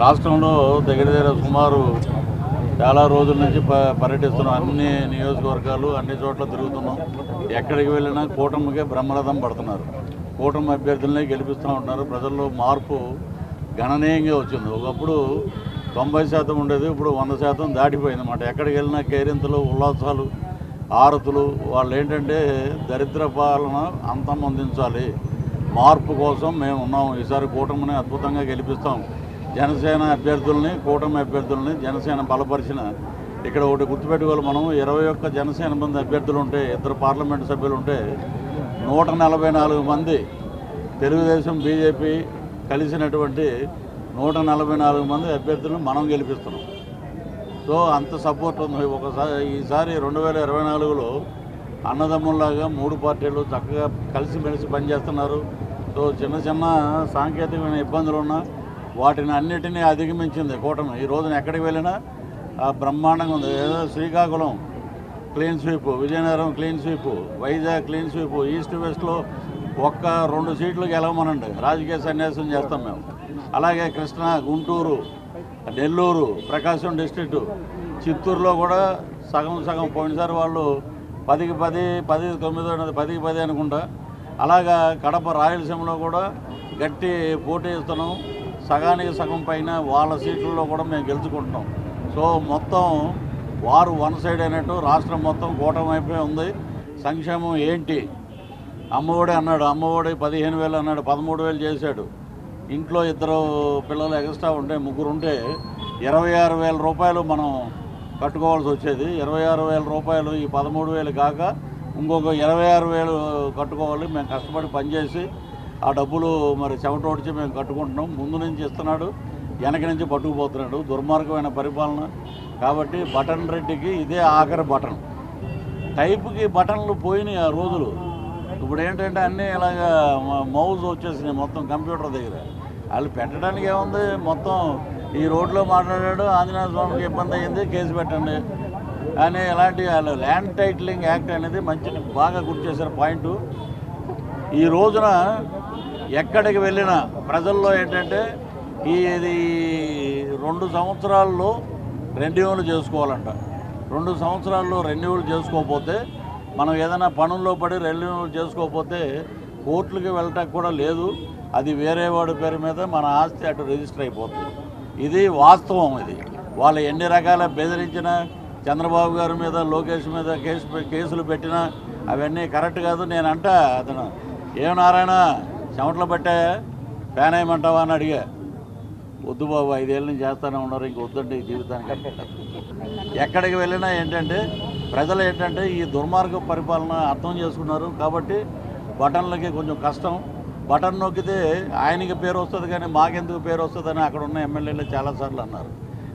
రాష్ట్రంలో దగ్గర సుమారు చాలా రోజుల నుంచి పర్యటిస్తున్నాం. అన్ని నియోజకవర్గాలు అన్ని చోట్ల తిరుగుతున్నాం. ఎక్కడికి వెళ్ళినా కూటమికే బ్రహ్మరథం పడుతున్నారు. కూటమి అభ్యర్థులనే గెలిపిస్తూ ఉంటున్నారు. ప్రజల్లో మార్పు గణనీయంగా వచ్చింది. ఒకప్పుడు 90% ఉండేది, ఇప్పుడు 100% దాటిపోయింది అన్నమాట. ఎక్కడికి వెళ్ళినా కేరింతలు, ఉల్లాసాలు, ఆరతులు. వాళ్ళు ఏంటంటే దరిద్ర పాలన అంతమొందించాలి, మార్పు కోసం మేము ఉన్నాం, ఈసారి కూటమిని అద్భుతంగా గెలిపిస్తాం. జనసేన అభ్యర్థుల్ని, కూటమి అభ్యర్థుల్ని జనసేన బలపరిచిన ఇక్కడ ఒకటి గుర్తుపెట్టుకోవాలి. మనం 21 జనసేన మంది అభ్యర్థులు ఉంటే, 2 పార్లమెంటు సభ్యులు ఉంటే 144 మంది తెలుగుదేశం బీజేపీ కలిసినటువంటి 144 మంది అభ్యర్థులను మనం గెలిపిస్తున్నాం. సో అంత సపోర్ట్ ఉంది. ఈసారి 2024లో అన్నదమ్ముల్లాగా 3 పార్టీలు చక్కగా కలిసిమెలిసి పనిచేస్తున్నారు. సో చిన్న చిన్న సాంకేతికమైన ఇబ్బందులు ఉన్నా వాటిని అన్నిటినీ అధిగమించింది కూటమి. ఈ రోజున ఎక్కడికి వెళ్ళినా బ్రహ్మాండంగా ఉంది. ఏదో Srikakulam clean sweep, Vizianagaram clean sweep, Vizag clean sweep, east వెస్ట్లో 1-2 సీట్లు గెలవమనండి, రాజకీయ సన్యాసం చేస్తాం మేము. అలాగే కృష్ణా, గుంటూరు, నెల్లూరు, ప్రకాశం డిస్ట్రిక్టు, చిత్తూరులో కూడా సగం పోయినసారి వాళ్ళు 10కి 10, 10కి 9, 10కి 10 అనుకుంటా. అలాగా కడప, రాయలసీమలో కూడా గట్టి పోటీ ఇస్తున్నాం. సగానికి సగం పైన వాళ్ళ సీట్లలో కూడా మేము గెలుచుకుంటున్నాం. సో మొత్తం వారు వన్ సైడ్ అయినట్టు రాష్ట్రం మొత్తం కూటమి అయిపోయి ఉంది. సంక్షేమం ఏంటి, అమ్మఒడి అన్నాడు, అమ్మఒడి 15,000 అన్నాడు, 13,000 చేశాడు. ఇంట్లో 2 పిల్లలు ఎక్స్ట్రా ఉంటే, 3 ఉంటే 26,000 రూపాయలు మనం కట్టుకోవాల్సి వచ్చేది. 26,000 రూపాయలు ఈ 13,000 కాక ఇంకొక 26,000 కట్టుకోవాలి. మేము కష్టపడి పనిచేసి ఆ డబ్బులు మరి చెమటోడ్చి మేము కట్టుకుంటున్నాం. ముందు నుంచి ఇస్తున్నాడు, వెనక నుంచి పట్టుకుపోతున్నాడు. దుర్మార్గమైన పరిపాలన. కాబట్టి బటన్ రెడ్డికి ఇదే ఆఖరి బటన్. టైపుకి బటన్లు పోయినాయి ఆ రోజులు. ఇప్పుడు ఏంటంటే అన్నీ ఇలాగా మౌజ్ వచ్చేసినాయి మొత్తం కంప్యూటర్ దగ్గర. వాళ్ళు పెట్టడానికి ఏముంది, మొత్తం ఈ రోడ్లో మాట్లాడాడు, ఆంజనేయ స్వామికి ఇబ్బంది అయ్యింది, కేసు పెట్టండి అని. ఇలాంటి వాళ్ళు ల్యాండ్ టైటిలింగ్ యాక్ట్ అనేది మంచి బాగా గుర్తు చేశారు పాయింట్. ఈ రోజున ఎక్కడికి వెళ్ళినా ప్రజల్లో ఏంటంటే ఇది 2 సంవత్సరాల్లో రెన్యూవల్ చేసుకోవాలంట. 2 సంవత్సరాల్లో రెన్యూవల్ చేసుకోకపోతే, మనం ఏదైనా పనుల్లో పడి రెన్యూవల్ చేసుకోకపోతే కోర్టులకి వెళ్ళటానికి కూడా లేదు. అది వేరే వాడి పేరు మీద మన ఆస్తి అటు రిజిస్టర్ అయిపోతుంది. ఇది వాస్తవం. ఇది వాళ్ళు ఎన్ని రకాల బెదిరించినా, చంద్రబాబు గారి మీద, లోకేష్ మీద కేసులు పెట్టినా అవన్నీ కరెక్ట్ కాదు. నేనంట అతను ఏం నారాయణ చెమటలు పట్టాయా ఫ్యాన్ వేయమంటావా అని అడిగా. వద్దు బాబు 5 ఏళ్ళ నుంచి చేస్తూనే ఉన్నారు, ఇంక వద్దండి ఈ జీవితానికి. ఎక్కడికి వెళ్ళినా ఏంటంటే ప్రజలు ఏంటంటే ఈ దుర్మార్గ పరిపాలన అర్థం చేసుకున్నారు కాబట్టి బటన్లకి కొంచెం కష్టం. బటన్ నొక్కితే ఆయనకి పేరు వస్తుంది కానీ మాకెందుకు పేరు వస్తుందని అక్కడ ఉన్న ఎమ్మెల్యేలు చాలాసార్లు అన్నారు.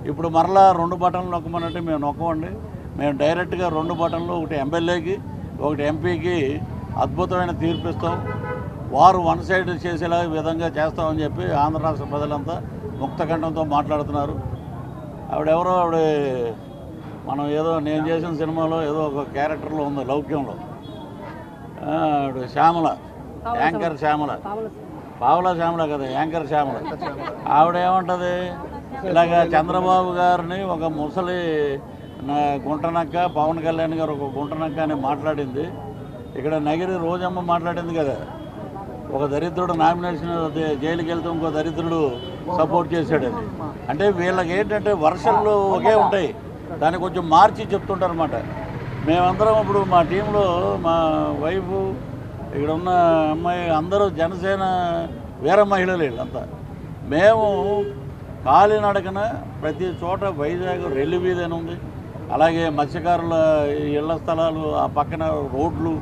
ఇప్పుడు మరలా 2 బటన్లు నొక్కమనంటే మేము నొక్కమండి. మేము డైరెక్ట్గా 2 బటన్లు, ఒకటి ఎమ్మెల్యేకి ఒకటి ఎంపీకి అద్భుతమైన తీర్పిస్తాం. వారు వన్ సైడ్ చేసేలా విధంగా చేస్తామని చెప్పి ఆంధ్ర రాష్ట్ర ప్రజలంతా ముక్తకంఠంతో మాట్లాడుతున్నారు. ఆవిడ మనం ఏదో నేను చేసిన సినిమాలో ఏదో ఒక క్యారెక్టర్లో ఉంది లౌక్యంలో, ఆవిడ శ్యామల, యాంకర్ శ్యామల, పావలా శ్యామల కదా, యాంకర్ శ్యామల. ఆవిడ ఏమంటుంది, ఇలాగ చంద్రబాబు గారిని ఒక ముసలి గుంటనక్క, పవన్ కళ్యాణ్ గారు ఒక గుంటనక్క అని మాట్లాడింది. ఇక్కడ నగిరి రోజమ్మ మాట్లాడింది కదా, ఒక దరిద్రుడు నామినేషన్ జైలుకి వెళ్తే ఇంకో దరిద్రుడు సపోర్ట్ చేశాడని. అంటే వీళ్ళకి ఏంటంటే వర్షన్లు ఒకే ఉంటాయి, దాన్ని కొంచెం మార్చి చెప్తుంటారు అన్నమాట. మేమందరం ఇప్పుడు మా టీంలో మా వైఫ్, ఇక్కడ ఉన్న అమ్మాయి అందరూ జనసేన వీర మహిళలు వీళ్ళంతా. మేము కాలినడకన ప్రతి చోట వైజాగ్ రెల్లి వీధి అని ఉంది, అలాగే మత్స్యకారుల ఇళ్ల స్థలాలు, ఆ పక్కన రోడ్లు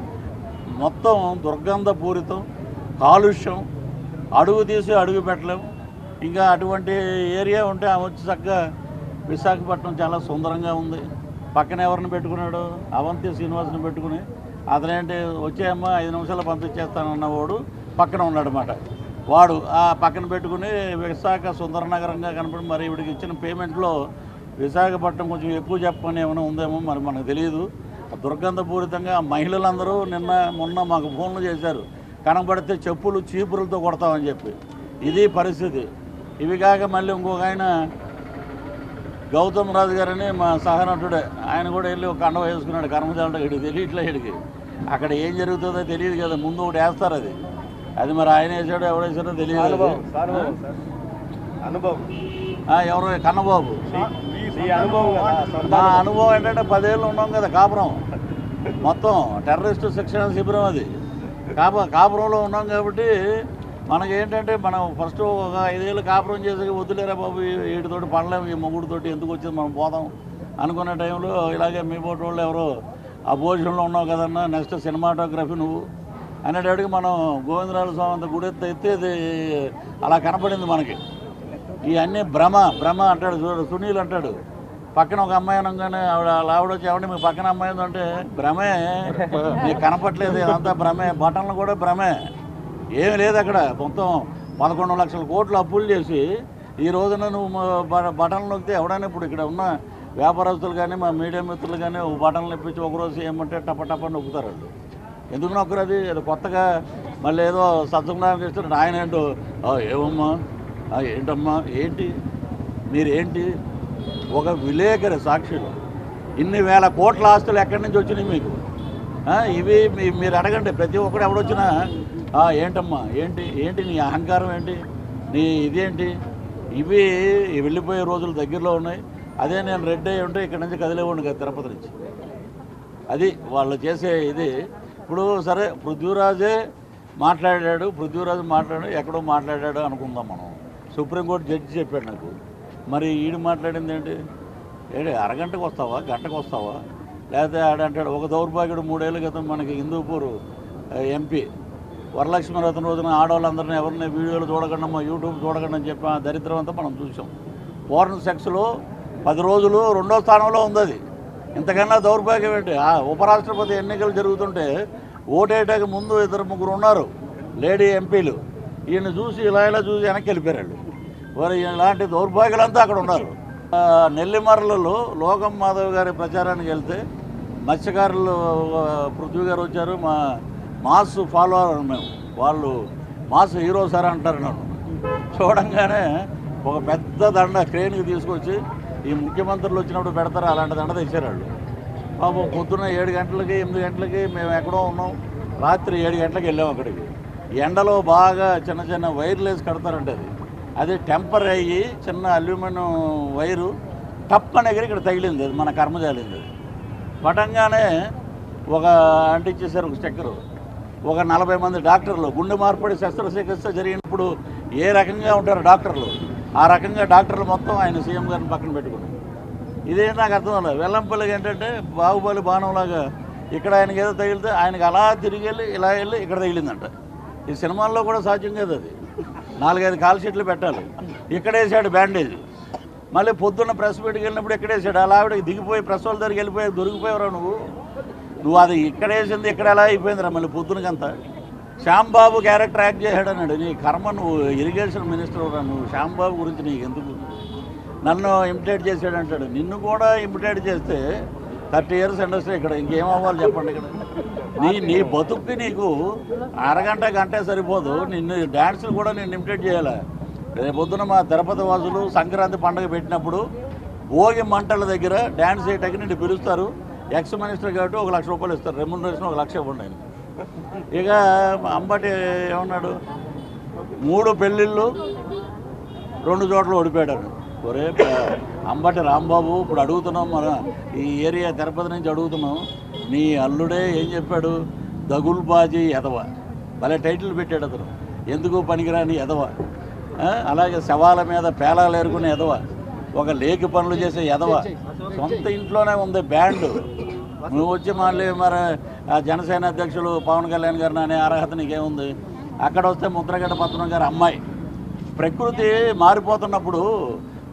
మొత్తం దుర్గంధపూరితం, కాలుష్యం, అడుగు తీసి అడుగు పెట్టలేము. ఇంకా అటువంటి ఏరియా ఉంటే ఆమె వచ్చి చక్కగా విశాఖపట్నం చాలా సుందరంగా ఉంది. పక్కన ఎవరిని పెట్టుకున్నాడు, అవంతి శ్రీనివాసుని పెట్టుకుని, అతనేంటి వచ్చేయమ్మ 5 నిమిషాలు పంపించేస్తానన్నవాడు పక్కన ఉన్నాడనమాట. వాడు ఆ పక్కన పెట్టుకుని విశాఖ సుందర నగరంగా కనపడి, మరి ఇవిడికి ఇచ్చిన పేమెంట్లో విశాఖపట్నం కొంచెం ఎక్కువ చెప్పని ఏమైనా ఉందేమో మరి మనకు తెలియదు. దుర్గంధపూరితంగా మహిళలందరూ మొన్న మాకు ఫోన్లు చేశారు, కనబడితే చెప్పులు చీపురులతో కొడతామని చెప్పి. ఇది పరిస్థితి. ఇవి కాక మళ్ళీ ఇంకొక ఆయన గౌతమ్ రాజు గారని మా సహనటుడే, ఆయన కూడా వెళ్ళి ఒక కండ వేసుకున్నాడు కర్మజాలంటే. ఇక్కడికి తెలియట్లే, ఇక్కడికి అక్కడ ఏం జరుగుతుందో తెలియదు కదా, ముందు ఒకటి వేస్తారు, అది మరి ఆయన వేసాడో ఎవడేసాడో తెలియదు. ఎవరు కన్నబాబు. మా అనుభవం ఏంటంటే 10 ఏళ్ళు ఉన్నాం కదా కాపురం, మొత్తం టెర్రరిస్టు శిక్షణ శిబిరం అది. కాపురంలో ఉన్నాం కాబట్టి మనకేంటంటే మనం ఫస్ట్ ఒక 5 ఏళ్ళు కాపురం చేసి వద్దులేరా బాబు వీటితోటి పడలేము, ఈ మొగుడితోటి ఎందుకు వచ్చింది మనం పోదాం అనుకునే టైంలో ఇలాగే మీ పోటీ వాళ్ళు ఎవరో ఆ భోజనంలో ఉన్నావు కదన్నా, నెక్స్ట్ సినిమాటోగ్రఫీ నువ్వు అనేటప్పటికి మనం గోవిందరాజ స్వామి అంత గుడి ఎత్తేది అలా కనపడింది మనకి. ఇవన్నీ భ్రమ అంటాడు సునీల్ అంటాడు. పక్కన ఒక అమ్మాయి అనగానే ఆవిడ వచ్చి ఎవరి మీ పక్కన అమ్మాయి అంటే భ్రమే, నీకు కనపట్లేదు, ఇదంతా భ్రమే, బటన్లు కూడా భ్రమే, ఏమి లేదు అక్కడ. మొత్తం 11 లక్షల కోట్లు అప్పులు చేసి ఈ రోజున నువ్వు బటన్లు నొక్కితే ఎవడైనా ఇప్పుడు ఇక్కడ ఉన్న వ్యాపారస్తులు కానీ మా మీడియా మిత్రులు కానీ బటన్లు ఇప్పించి ఒకరోజు ఏమంటే టప నొక్కుతారు. వాళ్ళు ఎందుకు నొక్కరు? అది కొత్తగా మళ్ళీ ఏదో సత్సంగానికి ఇస్తున్నారు. ఆయన ఏంటో ఏమమ్మా ఏంటమ్మా ఏంటి మీరేంటి ఒక విలేకరి సాక్షులు, ఇన్ని వేల కోట్ల ఆస్తులు ఎక్కడి నుంచి వచ్చినాయి మీకు? ఇవి మీరు అడగండి, ప్రతి ఒక్కడు ఎవడొచ్చినా ఏంటమ్మా ఏంటి నీ అహంకారం ఏంటి, నీ ఇదేంటి? ఇవి వెళ్ళిపోయే రోజులు దగ్గరలో ఉన్నాయి. అదే నేను రెడ్డి అయ్యి ఉంటే ఇక్కడ నుంచి కదిలేవాడిని కదా తిరుపతి నుంచి. అది వాళ్ళు చేసే ఇది. ఇప్పుడు సరే పృథ్వీరాజు మాట్లాడాడు ఎక్కడో మాట్లాడాడు అనుకుందాం మనం. సుప్రీంకోర్టు జడ్జి చెప్పాడు నాకు. మరి ఈడు మాట్లాడింది ఏంటి? అరగంటకు వస్తావా, గంటకు వస్తావా? లేకపోతే ఆడంటాడు ఒక దౌర్భాగ్యుడు 3 ఏళ్ళ క్రితం మనకి హిందూపూర్ ఎంపీ వరలక్ష్మి రథం రోజున ఆడవాళ్ళందరినీ ఎవరిని వీడియోలు చూడకుండా యూట్యూబ్ చూడకుండా అని చెప్పి ఆ దరిద్రం అంతా మనం చూసాం. పోర్న్ సెక్స్లో 10 రోజులు 2వ స్థానంలో ఉంది. అది ఇంతకన్నా దౌర్భాగ్యం ఏంటి? ఉపరాష్ట్రపతి ఎన్నికలు జరుగుతుంటే ఓటేయటానికి ముందు 2-3 ఉన్నారు లేడీ ఎంపీలు. ఈయన చూసి ఇలా చూసి వెనక్కి వెళ్ళిపోయారు. మరి ఇలాంటి దౌర్భాగ్యులంతా అక్కడ ఉన్నారు. నెల్లిమర్లలో లోకం మాధవ్ గారి ప్రచారానికి వెళ్తే మత్స్యకారులు పృథ్వీ గారు వచ్చారు. మా మాస్ ఫాలోవర్ మేము, వాళ్ళు మాస్ హీరో సార్ అంటారు నన్ను. చూడంగానే ఒక పెద్ద దండ క్రేన్కి తీసుకొచ్చి ఈ ముఖ్యమంత్రులు వచ్చినప్పుడు పెడతారు, అలాంటి దండ తెచ్చారు వాళ్ళు. పాపం పొద్దున్న 7 గంటలకి 8 గంటలకి మేము ఎక్కడో ఉన్నాం, రాత్రి 7 గంటలకు వెళ్ళాం అక్కడికి. ఎండలో బాగా చిన్న వైర్లేసి కడతారంటే అది టెంపర్ అయ్యి చిన్న అల్యూమినియం వైరు టప్పని ఎగిరి ఇక్కడ తగిలింది. అది మన కర్మ జాలింది. పటంగానే ఒక అంటించేసారు ఒక స్టిక్కరు. ఒక 40 మంది డాక్టర్లు, గుండె మార్పిడి శస్త్రచికిత్స జరిగినప్పుడు ఏ రకంగా ఉంటారు డాక్టర్లు, ఆ రకంగా డాక్టర్లు మొత్తం ఆయన సీఎం గారిని పక్కన పెట్టుకున్నారు. ఇదే నాకు అర్థం అవ్వలేదు. వెల్లంపల్లికి ఏంటంటే బాహుబలి బాణంలాగా ఇక్కడ ఆయనకి ఏదో తగిలితే ఆయనకి అలా తిరిగి వెళ్ళి ఇలా వెళ్ళి ఇక్కడ తగిలిందంట. ఈ సినిమాల్లో కూడా సాధ్యం కాదు అది. 4-5 కాల్ షీట్లు పెట్టాలి. ఇక్కడేసాడు బ్యాండేజ్. మళ్ళీ పొద్దున్న ప్రెస్ మీట్కి వెళ్ళినప్పుడు ఎక్కడేసాడు. అలా ఆవిడకి దిగిపోయి ప్రెస్ వాళ్ళ దగ్గరికి వెళ్ళిపోయి దొరికిపోయావురా నువ్వు అది ఇక్కడేసింది ఇక్కడ ఎలా అయిపోయిందిరా మళ్ళీ పొద్దునకంతా. శ్యాంబాబు క్యారెక్టర్ యాక్ట్ చేశాడు అన్నాడు. నీ కర్మ, నువ్వు ఇరిగేషన్ మినిస్టర్ రా, నువ్వు శ్యాంబాబు గురించి నీకు ఎందుకు, నన్ను ఇమిటేట్ చేశాడు అంటాడు. నిన్ను కూడా ఇమిటేట్ చేస్తే 30 years ఇండస్ట్రీ ఇక్కడ ఇంకేమవ్వాలి చెప్పండి. ఇక్కడ నీ బతుక్కి నీకు అరగంట గంటే సరిపోదు, నిన్ను డ్యాన్సులు కూడా నేను ఇమిటేట్ చేయాలి. రేపొద్దున మా తిరుపతి వాసులు సంక్రాంతి పండుగ పెట్టినప్పుడు భోగి మంటల దగ్గర డ్యాన్స్ చేయటానికి నిన్ను పిలుస్తారు. ఎక్స్ మినిస్టర్ కాబట్టి 1 లక్ష రూపాయలు ఇస్తారు, రెమ్యునరేషన్ 1 లక్ష ఇవ్వండి ఆయన. ఇక అంబటి ఏమన్నాడు, 3 పెళ్ళిళ్ళు 2 చోట్ల ఓడిపోయాడు. ఒరే అంబటి రాంబాబు, ఇప్పుడు అడుగుతున్నాం, మన ఈ ఏరియా తిరుపతి నుంచి అడుగుతున్నాం, నీ అల్లుడే ఏం చెప్పాడు, దగుల్బాజీ ఎదవ, భలే టైటిల్ పెట్టాడు అతను, ఎందుకు పనికిరాని ఎదవ, అలాగే శవాల మీద పేలాలు ఏరుకునే ఎదవ, ఒక లేకి పనులు చేసే ఎదవ, సొంత ఇంట్లోనే ఉంది బ్యాండ్, నువ్వు వచ్చి మళ్ళీ మరి జనసేన అధ్యక్షులు పవన్ కళ్యాణ్ గారిని అనే అర్హత నీకేముంది. అక్కడ వస్తే ముద్రగడ్డ పద్మనాభం గారి అమ్మాయి. ప్రకృతి మారిపోతున్నప్పుడు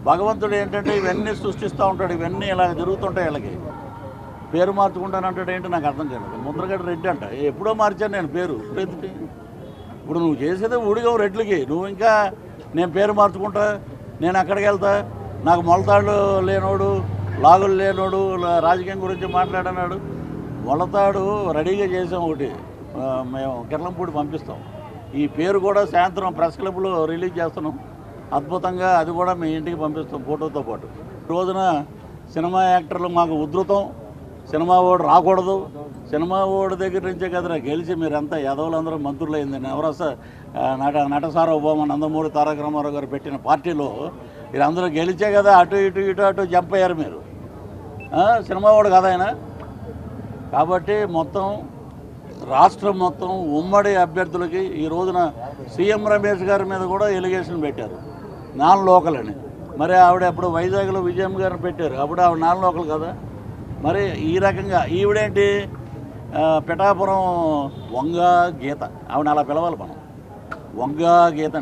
భగవంతుడు ఏంటంటే ఇవన్నీ సృష్టిస్తూ ఉంటాడు, ఇవన్నీ ఇలా జరుగుతుంటాయి. వీళ్ళకి పేరు మార్చుకుంటానంటాడు ఏంటి నాకు అర్థం కాలేదు. ముద్రగడ్డ రెడ్డి అంట, ఎప్పుడో మార్చాను నేను పేరు. ఇప్పుడు నువ్వు చేసేది ఊడిగం రెడ్లకి, నువ్వు ఇంకా నేను పేరు మార్చుకుంటా, నేను అక్కడికి వెళ్తా, నాకు మొలతాడు లేనోడు, లాగులు లేనోడు, రాజకీయం గురించి మాట్లాడన్నాడు. మొలతాడు రెడీగా చేసాం ఒకటి, మేము కిర్లంపూడి పంపిస్తాం. ఈ పేరు కూడా సాయంత్రం ప్రెస్ క్లబ్లో రిలీజ్ చేస్తున్నాం అద్భుతంగా, అది కూడా మీ ఇంటికి పంపిస్తాం ఫోటోతో పాటు. రోజున సినిమా యాక్టర్లు మాకు ఉధృతం, సినిమా ఓడు రాకూడదు, సినిమా ఓడి దగ్గర నుంచే కదరా గెలిచి మీరంతా యాదవులందరూ మంత్రులు అయింది. నవరస నటసార్వభౌమ నందమూరి తారక రామారావు గారు పెట్టిన పార్టీలో మీరందరూ గెలిచే కదా అటు ఇటు జంప్ అయ్యారు మీరు. సినిమా ఓడు కదా ఆయన. కాబట్టి మొత్తం రాష్ట్రం మొత్తం ఉమ్మడి అభ్యర్థులకి ఈ రోజున సీఎం రమేష్ గారి మీద కూడా ఎలిగేషన్ పెట్టారు, నాన్ లోకల్ అని. మరి ఆవిడ అప్పుడు వైజాగ్లో విజయం గారిని పెట్టారు, అప్పుడు ఆవిడ నాన్ లోకల్ కదా. మరి ఈ రకంగా ఈవిడేంటి పిఠాపురం వంగ గీత, ఆవిడ అలా పిలవాలి మనం, వంగ గీత.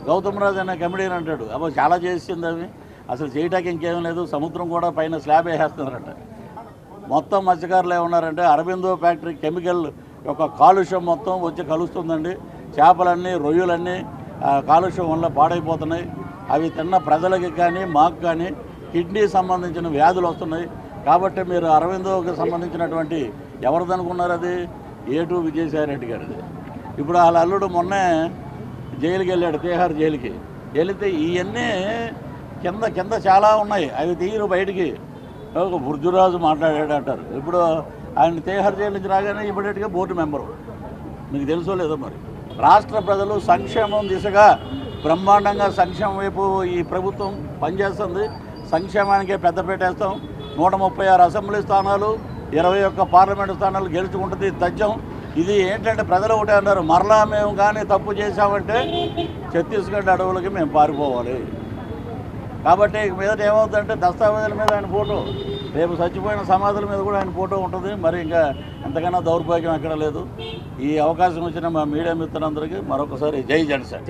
గౌతమ్ రాజు అనే కమెడియన్ అంటాడు, అబ్బా చాలా చేసింది అవి, అసలు చేయటానికి ఇంకేం లేదు, సముద్రం కూడా పైన స్లాబ్ వేసేస్తున్నారంట. మొత్తం మత్స్యకారులు ఏమన్నారంటే అరబిందో ఫ్యాక్టరీ కెమికల్ యొక్క కాలుష్యం మొత్తం వచ్చి కలుస్తుందండి, చేపలన్నీ రొయ్యలన్నీ కాలుష్యం వల్ల పాడైపోతున్నాయి, అవి తిన్న ప్రజలకి కానీ మాకు కానీ కిడ్నీ సంబంధించిన వ్యాధులు వస్తున్నాయి. కాబట్టి మీరు అరవిందోకి సంబంధించినటువంటి ఎవరిది అనుకున్నారు, అది ఏటూ విజయసాయిరెడ్డి గారిది. ఇప్పుడు వాళ్ళ అల్లుడు మొన్నే జైలుకి వెళ్ళాడు, తీహార్ జైలుకి వెళితే ఇవన్నీ కింద చాలా ఉన్నాయి, అవి తీయరు బయటికి. ఒక బుర్జురాజు మాట్లాడాడు అంటారు. ఇప్పుడు ఆయన తీహార్ జైలు నుంచి రాగానే ఇమీడియట్గా బోర్డు మెంబరు, మీకు తెలుసో లేదో. మరి రాష్ట్ర ప్రజలు సంక్షేమం దిశగా బ్రహ్మాండంగా సంక్షేమం వైపు ఈ ప్రభుత్వం పనిచేస్తుంది. సంక్షేమానికే పెద్ద పెట్టేస్తాం. 136 అసెంబ్లీ స్థానాలు, 21 పార్లమెంటు స్థానాలు గెలుచుకుంటుంది తథ్యం. ఇది ఏంటంటే ప్రజలు ఒకటే అన్నారు, మరలా మేము కానీ తప్పు చేశామంటే ఛత్తీస్గఢ్ అడవులకి మేము పారిపోవాలి. కాబట్టి మీదట ఏమవుతుందంటే దస్తావేజుల మీద ఆయన ఫోటో, రేపు చచ్చిపోయిన సమాధుల మీద కూడా ఆయన ఫోటో ఉంటుంది. మరి ఇంకా ఎంతకన్నా దౌర్భాగ్యం ఎక్కడ లేదు. ఈ అవకాశం వచ్చిన మా మీడియా మిత్రులందరికీ మరొకసారి జై జనసేన.